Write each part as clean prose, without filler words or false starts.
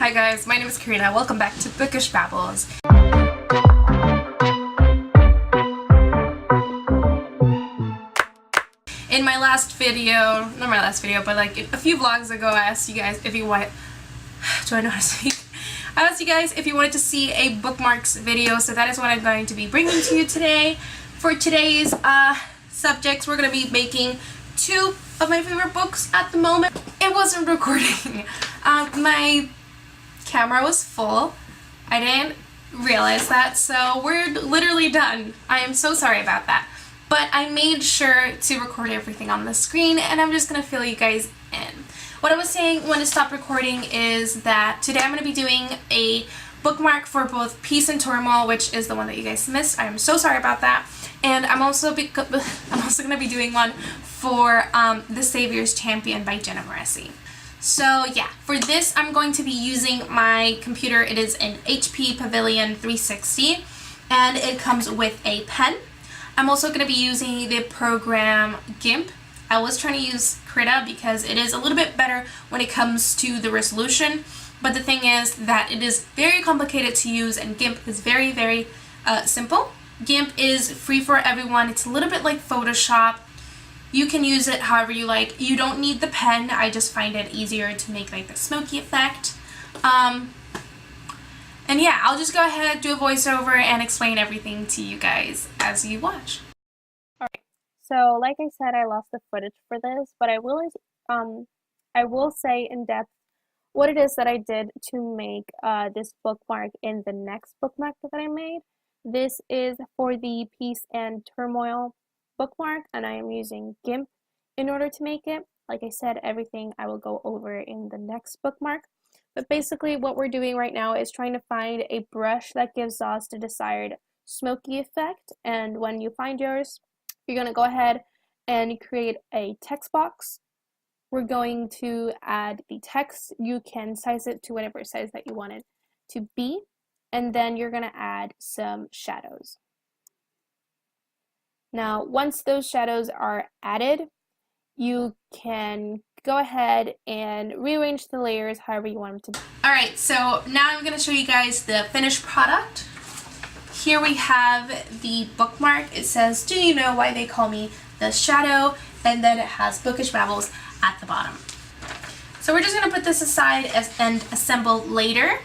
Hi guys, my name is Karina. Welcome back to Bookish Babbles. In my last video, not my last video, but like a few vlogs ago, I asked you guys if you want, do I know how to speak? I asked you guys if you wanted to see a bookmarks video, so that is what I'm going to be bringing to you today. For today's subjects, we're going to be making two of my favorite books at the moment. It wasn't recording. My camera was full. I didn't realize that, so we're literally done. I am so sorry about that. But I made sure to record everything on the screen, and I'm just gonna fill you guys in. What I was saying when to stop recording is that today I'm gonna be doing a bookmark for both Peace and Turmoil, which is the one that you guys missed. I am so sorry about that. And I'm also gonna be doing one for The Savior's Champion by Jenna Moreci. So yeah, for this I'm going to be using my computer. It is an HP Pavilion 360 and it comes with a pen. I'm also going to be using the program GIMP. I was trying to use Krita because it is a little bit better when it comes to the resolution, but the thing is that it is very complicated to use and GIMP is very simple. GIMP is free for everyone. It's a little bit like Photoshop. You can use it however you like. You don't need the pen. I just find it easier to make like the smoky effect. And yeah, I'll just go ahead, do a voiceover, and explain everything to you guys as you watch. Alright, so like I said, I lost the footage for this, but I will say in depth what it is that I did to make this bookmark in the next bookmark that I made. This is for the Peace and Turmoil bookmark, and I am using GIMP in order to make it. Like I said, everything I will go over in the next bookmark. But basically what we're doing right now is trying to find a brush that gives us the desired smoky effect. And when you find yours, you're going to go ahead and create a text box. We're going to add the text. You can size it to whatever size that you want it to be. And then you're going to add some shadows. Now, once those shadows are added, you can go ahead and rearrange the layers however you want them to be. Alright, so now I'm going to show you guys the finished product. Here we have the bookmark. It says, "Do you know why they call me the shadow?" And then it has Bookish Babbles at the bottom. So we're just going to put this aside and assemble later.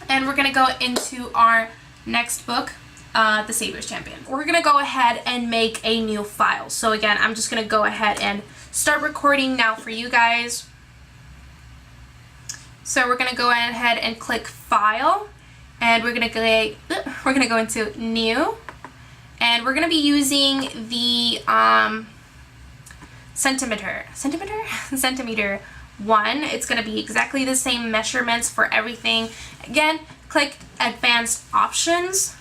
And we're going to go into our next book, The Savior's Champion. We're going to go ahead and make a new file. So again, I'm just going to go ahead and start recording now for you guys. So we're going to go ahead and click File, and we're going to go into New, and we're going to be using the centimeter 1. It's going to be exactly the same measurements for everything. Again, click Advanced Options,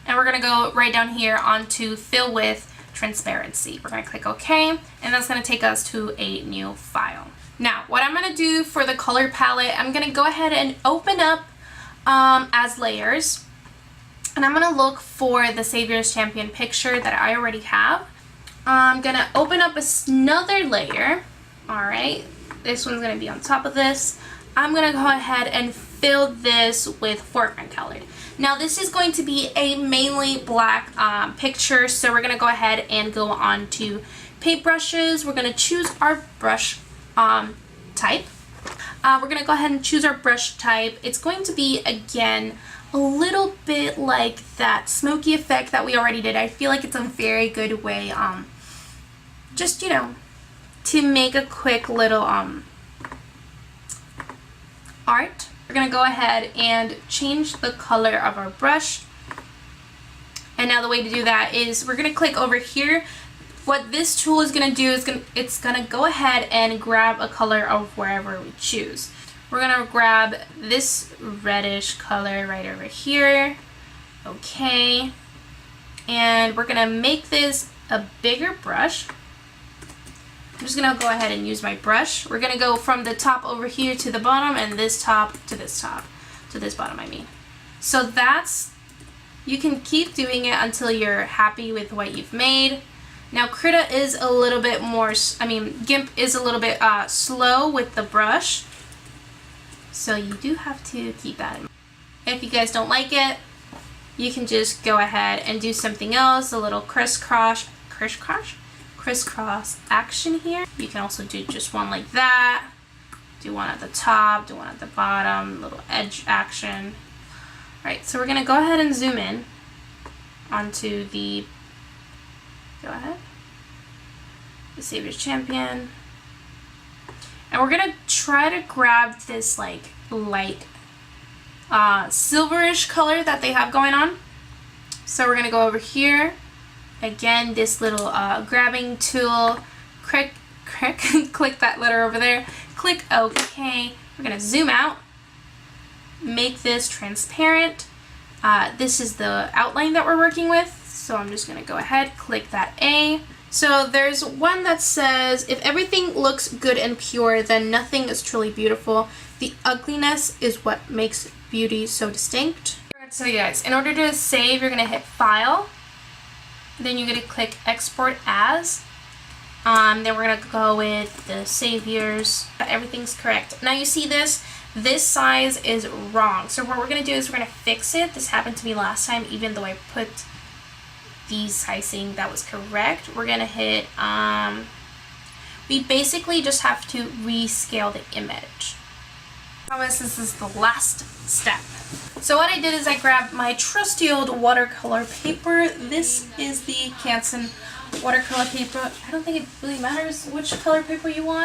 and we're going to go right down here onto Fill with Transparency. We're going to click OK, and that's going to take us to a new file. Now, what I'm going to do for the color palette, I'm going to go ahead and open up as layers, and I'm going to look for the Savior's Champion picture that I already have. I'm going to open up another layer. Alright, this one's going to be on top of this. I'm going to go ahead and fill this with foreground colored. Now this is going to be a mainly black picture, so we're going to go ahead and go on to paintbrushes. We're going to choose our brush type. We're going to go ahead and choose our brush type. It's going to be, again, a little bit like that smoky effect that we already did. I feel like it's a very good way, just, you know, to make a quick little art. We're going to go ahead and change the color of our brush. And now the way to do that is we're going to click over here. What this tool is going to do is it's going to go ahead and grab a color of wherever we choose. We're going to grab this reddish color right over here. Okay. And we're going to make this a bigger brush. I'm just going to go ahead and use my brush. We're going to go from the top over here to the bottom, and this top to this bottom, I mean. So that's, you can keep doing it until you're happy with what you've made. Now Krita is a little bit more, GIMP is a little bit slow with the brush. So you do have to keep that in mind. If you guys don't like it, you can just go ahead and do something else, a little crisscross action here. You can also do just one like that. Do one at the top, do one at the bottom, little edge action. Alright, so we're going to go ahead and zoom in onto the, go ahead, the Savior's Champion. And we're going to try to grab this like light silverish color that they have going on. So we're going to go over here. Again, this little grabbing tool, click that letter over there, click OK. We're going to zoom out, make this transparent. This is the outline that we're working with, so I'm just going to go ahead, click that A. So there's one that says, if everything looks good and pure, then nothing is truly beautiful. The ugliness is what makes beauty so distinct. So you guys, in order to save, you're going to hit File. Then you're going to click Export As. Then we're going to go with the Saviors. Everything's correct. Now you see this size is wrong. So what we're going to do is we're going to fix it. This happened to me last time, even though I put the sizing that was correct. We're going to hit, we basically just have to rescale the image. I promise this is the last step. So what I did is I grabbed my trusty old watercolor paper. This is the Canson watercolor paper. I don't think it really matters which color paper you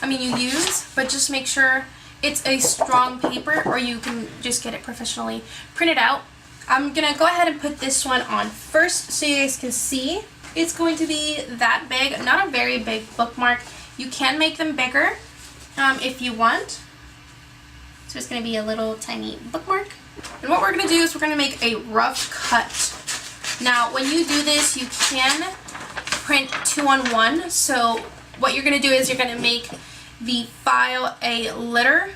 use, but just make sure it's a strong paper, or you can just get it professionally printed out. I'm gonna go ahead and put this one on first so you guys can see. It's going to be that big, not a very big bookmark. You can make them bigger if you want. So it's going to be a little tiny bookmark. And what we're going to do is we're going to make a rough cut. Now, when you do this, you can print 2-on-1. So what you're going to do is you're going to make the file a letter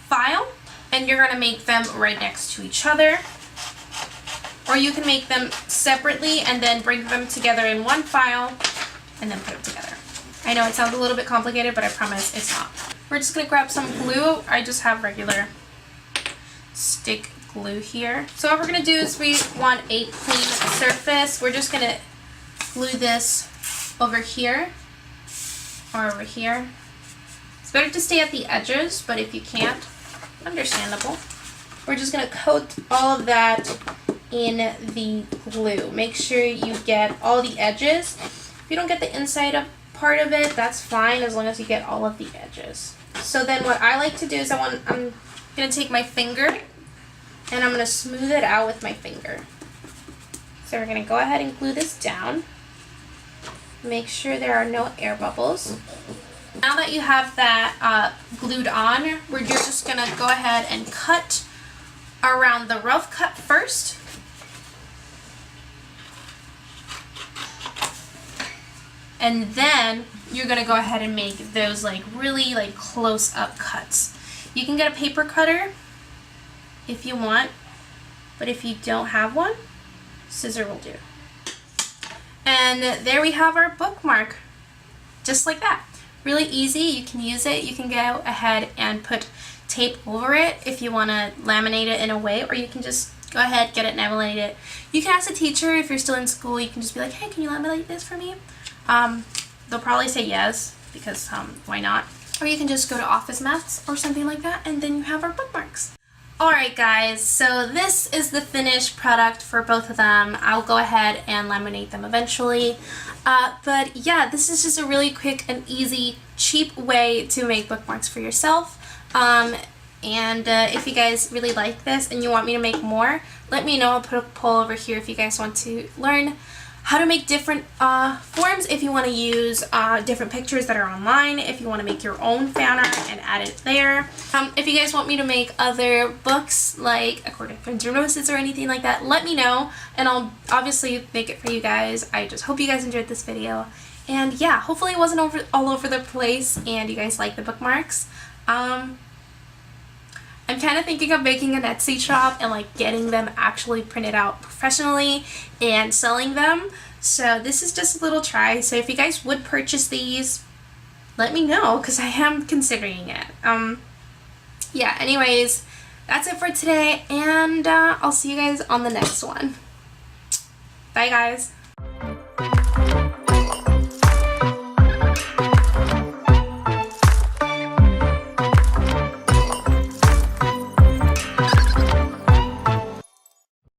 file, and you're going to make them right next to each other. Or you can make them separately and then bring them together in one file and then put them together. I know it sounds a little bit complicated, but I promise it's not. We're just going to grab some glue. I just have regular stick glue here. So what we're going to do is we want a clean surface. We're just going to glue this over here or over here. It's better to stay at the edges, but if you can't, understandable. We're just going to coat all of that in the glue. Make sure you get all the edges. If you don't get the inside part of it, that's fine, as long as you get all of the edges. So then what I like to do is I'm going to take my finger and I'm going to smooth it out with my finger. So we're going to go ahead and glue this down. Make sure there are no air bubbles. Now that you have that glued on, you're just going to go ahead and cut around the rough cut first. And then you're going to go ahead and make those like really like close up cuts. You can get a paper cutter if you want, but if you don't have one, scissor will do. And there we have our bookmark, just like that. Really easy. You can use it. You can go ahead and put tape over it if you want to laminate it in a way, or you can just go ahead, get it laminated. You can ask a teacher if you're still in school. You can just be like, hey, can you laminate this for me? They'll probably say yes, because why not? Or you can just go to Office Maths or something like that, and then you have our bookmarks. Alright guys, so this is the finished product for both of them. I'll go ahead and laminate them eventually. But yeah, this is just a really quick and easy, cheap way to make bookmarks for yourself. And if you guys really like this and you want me to make more, let me know. I'll put a poll over here if you guys want to learn how to make different forms, if you want to use different pictures that are online, if you want to make your own fan art and add it there. If you guys want me to make other books like According to Friends or Roses or anything like that, let me know, and I'll obviously make it for you guys. I just hope you guys enjoyed this video, and yeah, hopefully it wasn't all over the place and you guys like the bookmarks. I'm kind of thinking of making an Etsy shop and like getting them actually printed out professionally and selling them. So this is just a little try. So if you guys would purchase these, let me know, because I am considering it. yeah, anyways, that's it for today, and I'll see you guys on the next one. Bye, guys.